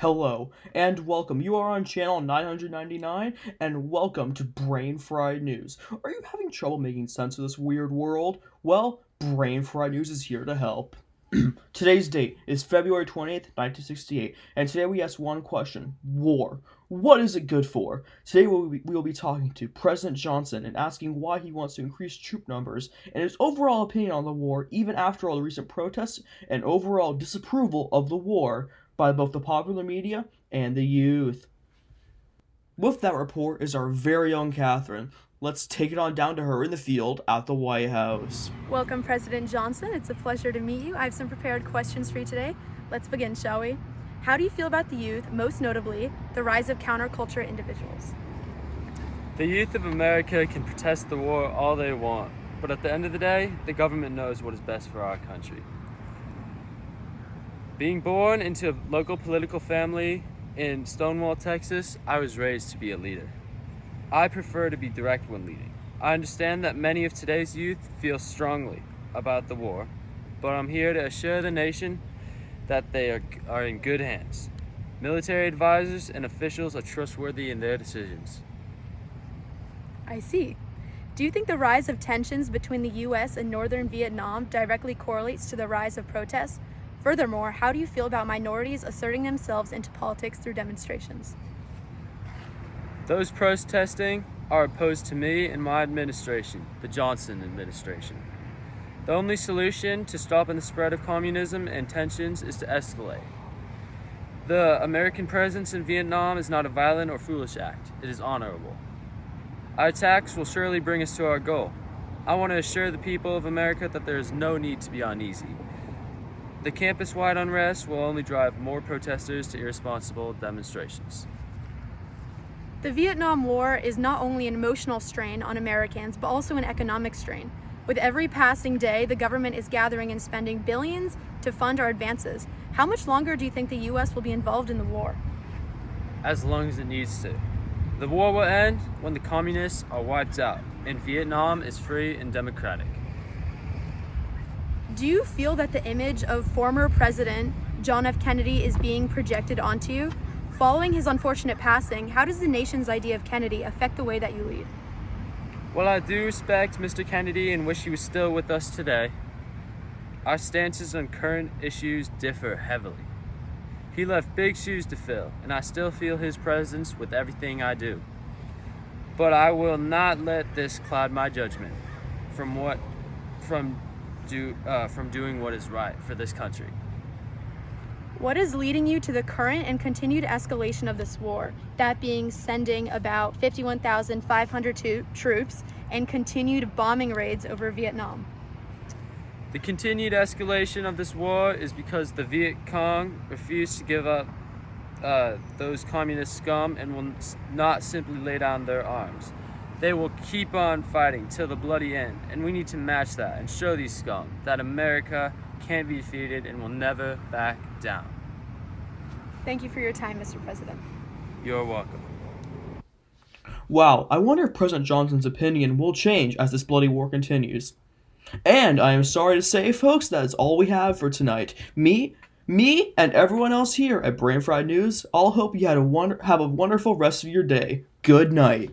Hello and welcome. You are on channel 999 and welcome to Brain Fried News. Are you having trouble making sense of this weird world? Well, Brain Fried News is here to help. Today's date is February 20th, 1968, and today we ask one question: war. What is it good for? Today we will be talking to President Johnson and asking why he wants to increase troop numbers and his overall opinion on the war, even after all the recent protests and overall disapproval of the war by both the popular media and the youth. With that report is our very own Catherine. Let's take it on down to her in the field at the White House. Welcome, President Johnson. It's a pleasure to meet you. I have some prepared questions for you today. Let's begin, shall we? How do you feel about the youth, most notably, the rise of counterculture individuals? The youth of America can protest the war all they want, but at the end of the day, the government knows what is best for our country. Being born into a local political family in Stonewall, Texas, I was raised to be a leader. I prefer to be direct when leading. I understand that many of today's youth feel strongly about the war, but I'm here to assure the nation that they are in good hands. Military advisors and officials are trustworthy in their decisions. I see. Do you think the rise of tensions between the U.S. and northern Vietnam directly correlates to the rise of protests? Furthermore, how do you feel about minorities asserting themselves into politics through demonstrations? Those protesting are opposed to me and my administration, the Johnson administration. The only solution to stopping the spread of communism and tensions is to escalate. The American presence in Vietnam is not a violent or foolish act. It is honorable. Our attacks will surely bring us to our goal. I want to assure the people of America that there is no need to be uneasy. The campus-wide unrest will only drive more protesters to irresponsible demonstrations. The Vietnam War is not only an emotional strain on Americans, but also an economic strain. With every passing day, the government is gathering and spending billions to fund our advances. How much longer do you think the U.S. will be involved in the war? As long as it needs to. The war will end when the communists are wiped out and Vietnam is free and democratic. Do you feel that the image of former President John F. Kennedy is being projected onto you? Following his unfortunate passing, how does the nation's idea of Kennedy affect the way that you lead? While I do respect Mr. Kennedy and wish he was still with us today, our stances on current issues differ heavily. He left big shoes to fill, and I still feel his presence with everything I do. But I will not let this cloud my judgment from doing what is right for this country. What is leading you to the current and continued escalation of this war, that being sending about 51,500 troops and continued bombing raids over Vietnam? The continued escalation of this war is because the Viet Cong refuse to give up those communist scum and will not simply lay down their arms. They will keep on fighting till the bloody end, and we need to match that and show these scum that America can't be defeated and will never back down. Thank you for your time, Mr. President. You're welcome. Wow, I wonder if President Johnson's opinion will change as this bloody war continues. And I am sorry to say, folks, that is all we have for tonight. Me, and everyone else here at Brain Fried News all hope you have a wonderful rest of your day. Good night.